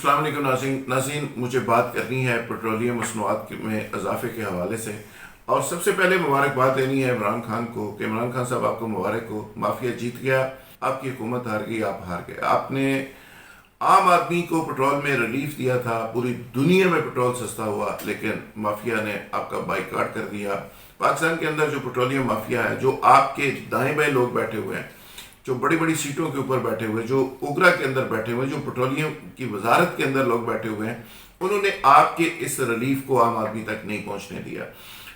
السلام علیکم ناظرین، مجھے بات کرنی ہے پیٹرولیم مصنوعات میں اضافے کے حوالے سے، اور سب سے پہلے مبارکباد دینی ہے عمران خان کو کہ عمران خان صاحب آپ کو مبارک ہو، مافیا جیت گیا، آپ کی حکومت ہار گئی، آپ ہار گئے۔ آپ نے عام آدمی کو پیٹرول میں ریلیف دیا تھا، پوری دنیا میں پیٹرول سستا ہوا، لیکن مافیا نے آپ کا بائیکاٹ کر دیا۔ پاکستان کے اندر جو پیٹرولیم مافیا ہے، جو آپ کے دائیں بائیں لوگ بیٹھے ہوئے ہیں، جو بڑی بڑی سیٹوں کے اوپر بیٹھے ہوئے، جو اوگرا کے اندر بیٹھے ہوئے، جو پیٹرولیم کی وزارت کے اندر لوگ بیٹھے ہوئے ہیں، انہوں نے آپ کے اس ریلیف کو عام آدمی تک نہیں پہنچنے دیا۔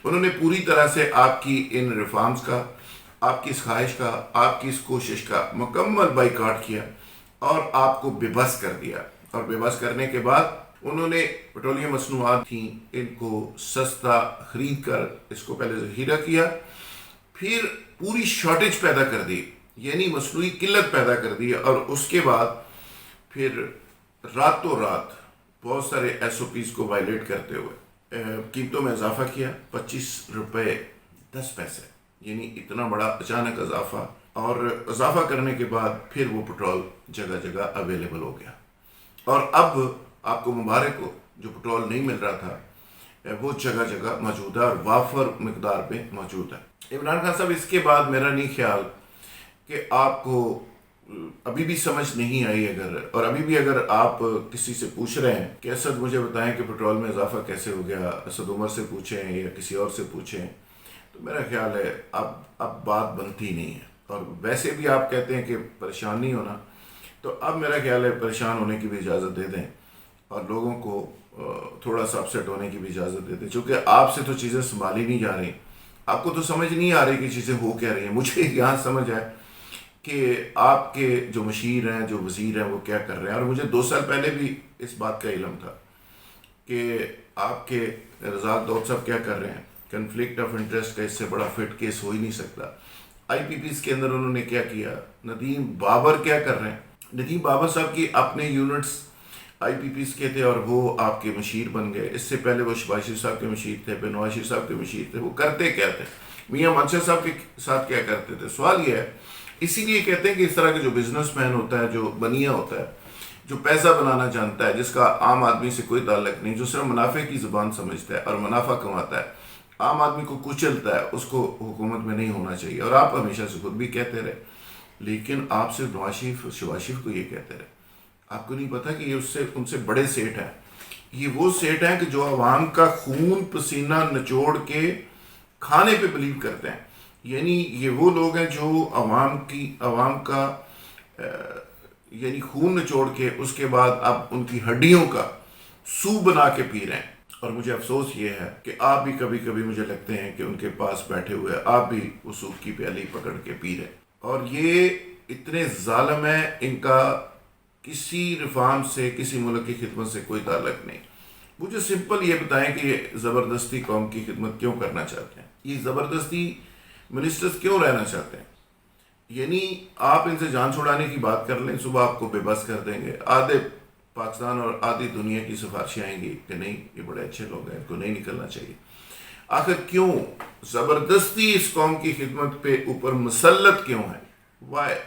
انہوں نے پوری طرح سے آپ کی ان ریفارمز کا، آپ کی اس خواہش کا، آپ کی اس کوشش کا مکمل بائیکاٹ کیا اور آپ کو بے بس کر دیا۔ اور بے بس کرنے کے بعد انہوں نے پیٹرولیم مصنوعات تھیں، ان کو سستا خرید کر اس کو پہلے ذخیرہ کیا، پھر پوری شارٹیج پیدا کر دی، یعنی مصنوعی قلت پیدا کر دی، اور اس کے بعد پھر راتوں رات بہت سارے ایس او پیز کو وائلیٹ کرتے ہوئے قیمتوں میں اضافہ کیا، 25 روپے 10 پیسے، یعنی اتنا بڑا اچانک اضافہ، اور اضافہ کرنے کے بعد پھر وہ پیٹرول جگہ جگہ اویلیبل ہو گیا، اور اب آپ کو مبارک ہو، جو پیٹرول نہیں مل رہا تھا وہ جگہ جگہ موجود ہے اور وافر مقدار میں موجود ہے۔ عمران خان صاحب، اس کے بعد میرا نہیں خیال کہ آپ کو ابھی بھی سمجھ نہیں آئی، اور ابھی بھی اگر آپ کسی سے پوچھ رہے ہیں کہ اسد مجھے بتائیں کہ پیٹرول میں اضافہ کیسے ہو گیا، اسد عمر سے پوچھیں یا کسی اور سے پوچھیں، تو میرا خیال ہے اب بات بنتی نہیں ہے۔ اور ویسے بھی آپ کہتے ہیں کہ پریشان نہیں ہونا، تو اب میرا خیال ہے پریشان ہونے کی بھی اجازت دے دیں، اور لوگوں کو تھوڑا سا اپسیٹ ہونے کی بھی اجازت دے دیں، چونکہ آپ سے تو چیزیں سنبھالی نہیں جا رہی، آپ کو تو سمجھ نہیں آ رہی کہ چیزیں ہو کیا رہی ہیں۔ مجھے یہاں سمجھ ہے کہ آپ کے جو مشیر ہیں، جو وزیر ہیں، وہ کیا کر رہے ہیں، اور مجھے 2 سال پہلے بھی اس بات کا علم تھا کہ آپ کے رزاق داؤد صاحب کیا کر رہے ہیں۔ کنفلکٹ آف انٹرسٹ کا اس سے بڑا فٹ کیس ہو ہی نہیں سکتا۔ آئی پی پیز کے اندر انہوں نے کیا کیا، ندیم بابر کیا کر رہے ہیں۔ ندیم بابر صاحب کی اپنے یونٹس آئی پی پیز کے تھے، اور وہ آپ کے مشیر بن گئے۔ اس سے پہلے وہ شہباز شریف صاحب کے مشیر تھے، پھر نواز شریف صاحب کے مشیر تھے۔ وہ کرتے کیا تھے، میاں منصور صاحب کے ساتھ کیا کرتے تھے؟ سوال یہ ہے، اسی لیے کہتے ہیں کہ اس طرح کے جو بزنس مین ہوتا ہے، جو بنیا ہوتا ہے، جو پیسہ بنانا جانتا ہے، جس کا عام آدمی سے کوئی تعلق نہیں، جو صرف منافع کی زبان سمجھتا ہے اور منافع کماتا ہے، عام آدمی کو کچلتا ہے، اس کو حکومت میں نہیں ہونا چاہیے۔ اور آپ ہمیشہ سے خود بھی کہتے رہے، لیکن آپ صرف نواز شریف، شہباز شریف کو یہ کہتے رہے۔ آپ کو نہیں پتا کہ یہ ان سے بڑے سیٹ ہیں۔ یہ وہ سیٹ ہیں کہ جو عوام کا خون پسینہ نچوڑ کے کھانے پہ بلیو کرتے ہیں، یعنی یہ وہ لوگ ہیں جو عوام کا یعنی خون نچوڑ کے اس کے بعد اب ان کی ہڈیوں کا سو بنا کے پی رہے ہیں۔ اور مجھے افسوس یہ ہے کہ آپ بھی کبھی کبھی مجھے لگتے ہیں کہ ان کے پاس بیٹھے ہوئے آپ بھی اس سوپ کی پیالی پکڑ کے پی رہے ہیں، اور یہ اتنے ظالم ہیں، ان کا کسی ریفارم سے، کسی ملک کی خدمت سے کوئی تعلق نہیں۔ مجھے سمپل یہ بتائیں کہ یہ زبردستی قوم کی خدمت کیوں کرنا چاہتے ہیں، یہ زبردستی منسٹرز کیوں رہنا چاہتے ہیں؟ یعنی آپ ان سے جان چھڑانے کی بات کر لیں، صبح آپ کو بے بس کر دیں گے، آدھے پاکستان اور آدھی دنیا کی سفارشیں آئیں گی کہ نہیں، یہ بڑے اچھے لوگ ہیں، ان کو نہیں نکلنا چاہیے۔ آخر کیوں زبردستی اس قوم کی خدمت پہ اوپر مسلط کیوں ہے؟ وائے؟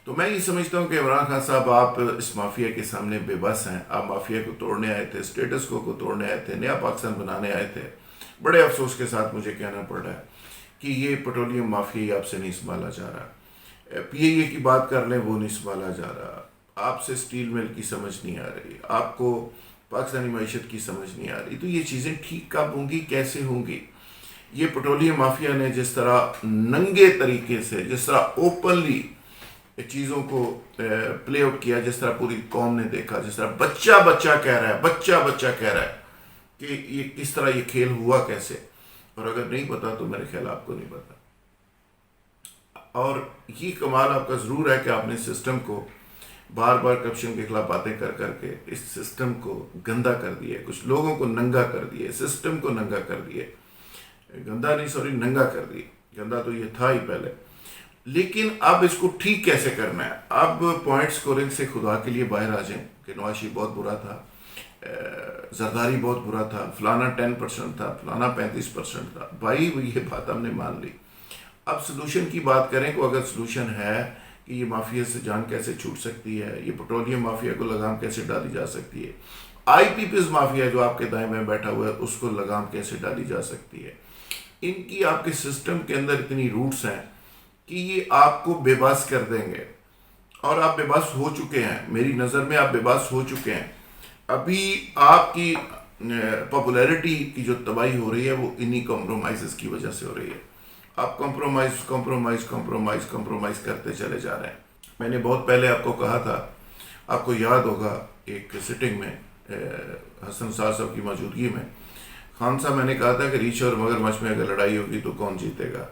تو میں یہ سمجھتا ہوں کہ عمران خان صاحب، آپ اس مافیا کے سامنے بے بس ہیں۔ آپ مافیا کو توڑنے آئے تھے، اسٹیٹس کو توڑنے آئے تھے، نیا پاکستان بنانے آئے تھے۔ بڑے افسوس کے ساتھ مجھے کہنا پڑ رہا ہے کہ یہ پیٹرولیم مافیا آپ سے نہیں سنبھالا جا رہا۔ پی اے اے کی بات کر لیں، وہ نہیں سنبھالا جا رہا۔ آپ سے سٹیل مل کی سمجھ نہیں آ رہی، آپ کو پاکستانی معیشت کی سمجھ نہیں آ رہی۔ تو یہ چیزیں ٹھیک کب ہوں گی، کیسے ہوں گی؟ یہ پیٹرولیم مافیا نے جس طرح ننگے طریقے سے، جس طرح اوپنلی چیزوں کو پلے آؤٹ کیا، جس طرح پوری قوم نے دیکھا، جس طرح بچہ بچہ کہہ رہا ہے کہ یہ کس طرح یہ کھیل ہوا کیسے، اور اگر نہیں پتا تو میرے خیال آپ کو نہیں پتا۔ اور یہ کمال آپ کا ضرور ہے کہ آپ نے سسٹم کو بار بار کرپشن کے خلاف باتیں کر کر کے اس سسٹم کو گندا کر دیا، کچھ لوگوں کو ننگا کر دیا، سسٹم کو ننگا کر دیا، ننگا کر دیا، گندا تو یہ تھا ہی پہلے۔ لیکن اب اس کو ٹھیک کیسے کرنا ہے؟ اب پوائنٹ سکورنگ سے خدا کے لیے باہر آ جائیں کہ نواز شریف بہت برا تھا، زرداری بہت برا تھا، فلانا 10% تھا، فلانا 35% تھا۔ بھائی یہ بات ہم نے مان لی، اب سلوشن کی بات کریں کہ اگر سلوشن ہے کہ یہ مافیا سے جان کیسے چھوٹ سکتی ہے، یہ پٹرولیم مافیا کو لگام کیسے ڈالی جا سکتی ہے، آئی پی پیز مافیا جو آپ کے دائیں بائیں بیٹھا ہوا ہے اس کو لگام کیسے ڈالی جا سکتی ہے۔ ان کی آپ کے سسٹم کے اندر اتنی روٹس ہیں کہ یہ آپ کو بے باس کر دیں گے، اور آپ بے باس ہو چکے ہیں، میری نظر میں آپ بے باس ہو چکے ہیں۔ ابھی آپ کی پاپولیرٹی کی جو تباہی ہو رہی ہے وہ انہی کمپرومائزز کی وجہ سے ہو رہی ہے۔ آپ کمپرومائز کرتے چلے جا رہے ہیں۔ میں نے بہت پہلے آپ کو کہا تھا، آپ کو یاد ہوگا ایک سٹنگ میں حسن صاحب کی موجودگی میں، خان صاحب میں نے کہا تھا کہ ریچھ اور مگرمچھ میں اگر لڑائی ہوگی تو کون جیتے گا؟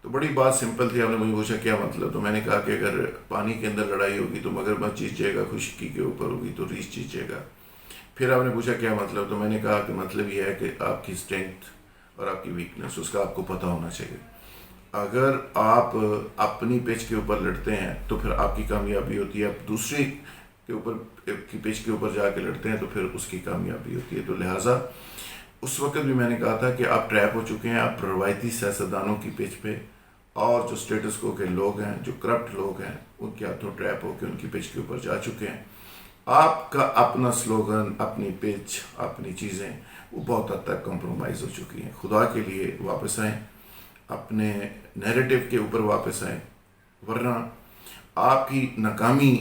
تو بڑی بات سمپل تھی، آپ نے مجھے پوچھا کیا مطلب، تو میں نے کہا کہ اگر پانی کے اندر لڑائی ہوگی تو مگرمچھ جیت جائے گا، خشکی کے اوپر ہوگی تو ریچھ جیت جائے گا۔ پھر آپ نے پوچھا کیا مطلب، تو میں نے کہا کہ مطلب یہ ہے کہ آپ کی اسٹرینتھ اور آپ کی ویکنس اس کا آپ کو پتہ ہونا چاہیے۔ اگر آپ اپنی پچ کے اوپر لڑتے ہیں تو پھر آپ کی کامیابی ہوتی ہے، آپ دوسری کے اوپر کی پچ کے اوپر جا کے لڑتے ہیں تو پھر اس کی کامیابی ہوتی ہے۔ تو لہٰذا اس وقت بھی میں نے کہا تھا کہ آپ ٹریپ ہو چکے ہیں، آپ روایتی سیاستدانوں کی پچ پہ، اور جو اسٹیٹس کو کے لوگ ہیں، جو کرپٹ لوگ ہیں، ان کے ہاتھوں ٹریپ ہو کے ان کی پچ کے اوپر جا چکے ہیں۔ آپ کا اپنا سلوگن، اپنی پچ، اپنی چیزیں وہ بہت حد تک کمپرومائز ہو چکی ہیں۔ خدا کے لیے واپس آئیں، اپنے نیریٹو کے اوپر واپس آئیں، ورنہ آپ کی ناکامی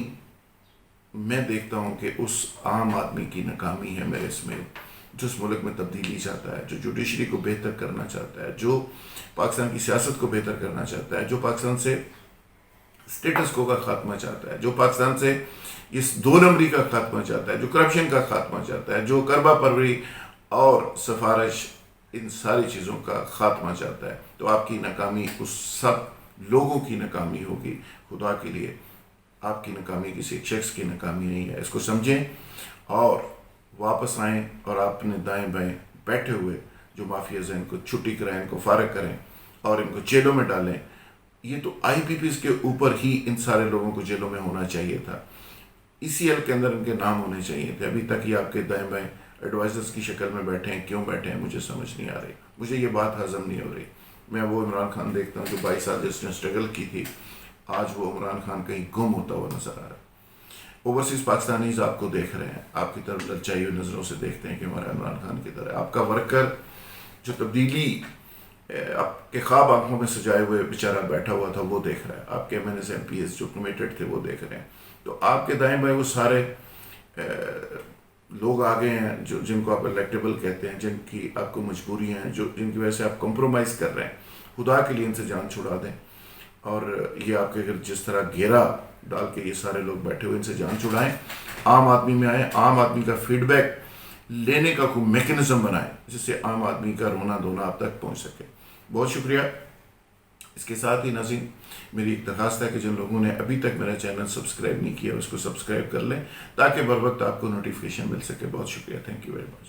میں دیکھتا ہوں کہ اس عام آدمی کی ناکامی ہے میرے اس میں، جو اس ملک میں تبدیلی چاہتا ہے، جو جوڈیشری کو بہتر کرنا چاہتا ہے، جو پاکستان کی سیاست کو بہتر کرنا چاہتا ہے، جو پاکستان سے اسٹیٹس کو کا خاتمہ چاہتا ہے، جو پاکستان سے اس دو نمبری کا خاتمہ چاہتا ہے، جو کرپشن کا خاتمہ چاہتا ہے، جو کربا پروری اور سفارش ان ساری چیزوں کا خاتمہ چاہتا ہے، تو آپ کی ناکامی اس سب لوگوں کی ناکامی ہوگی۔ خدا کے لیے آپ کی ناکامی کسی ایک شخص کی ناکامی نہیں ہے، اس کو سمجھیں اور واپس آئیں، اور اپنے دائیں بائیں بیٹھے ہوئے جو مافیاز ہیں ان کو چھٹی کرائیں، ان کو فارغ کریں اور ان کو جیلوں میں ڈالیں۔ یہ تو آئی پی پیز کے اوپر ہی ان سارے لوگوں کو جیلوں میں ہونا چاہیے تھا، اسی ایل کے اندر ان کے نام ہونے چاہیے تھے۔ ابھی تک یہ آپ کے دائیں بائیں ایڈوائزرز کی شکل میں بیٹھے ہیں، کیوں بیٹھے ہیں مجھے سمجھ نہیں آ رہی، مجھے یہ بات ہضم نہیں ہو رہی۔ میں وہ عمران خان دیکھتا ہوں جو 22 سال جس نے اسٹرگل کی تھی، آج وہ عمران خان کہیں گم ہوتا ہوا نظر آ رہا ہے۔ اوورسیز پاکستانیز آپ کو دیکھ رہے ہیں، آپ کی طرف للچائی ہوئی نظروں سے دیکھتے ہیں کہ ہمارا عمران خان کی طرح آپ کا ورکر جو تبدیلی آپ کے خواب آنکھوں میں سجائے ہوئے بیچارہ بیٹھا ہوا تھا وہ دیکھ رہا ہے، آپ کے ایم این ایس جو کمیٹڈ تھے وہ دیکھ رہے ہیں۔ تو آپ کے دائیں بائیں وہ سارے لوگ آگے ہیں جو جن کو آپ الیکٹیبل کہتے ہیں، جن کی آپ کو مجبوری ہیں، جن کی وجہ سے آپ کمپرومائز کر رہے ہیں، خدا کے لیے ان سے جان چھڑا دیں۔ اور یہ آپ کے اگر جس طرح گھیرا ڈال کے یہ سارے لوگ بیٹھے ہوئے ان سے جان چھڑائیں، عام آدمی میں آئیں، عام آدمی کا فیڈ بیک لینے کا کوئی میکنزم بنائیں جس سے عام آدمی کا رونا دھونا آپ تک پہنچ سکے۔ بہت شکریہ۔ اس کے ساتھ ہی ناظرین میری ایک درخواست ہے کہ جن لوگوں نے ابھی تک میرا چینل سبسکرائب نہیں کیا اس کو سبسکرائب کر لیں تاکہ بر وقت آپ کو نوٹیفیکیشن مل سکے۔ بہت شکریہ، تھینک یو ویری مچ۔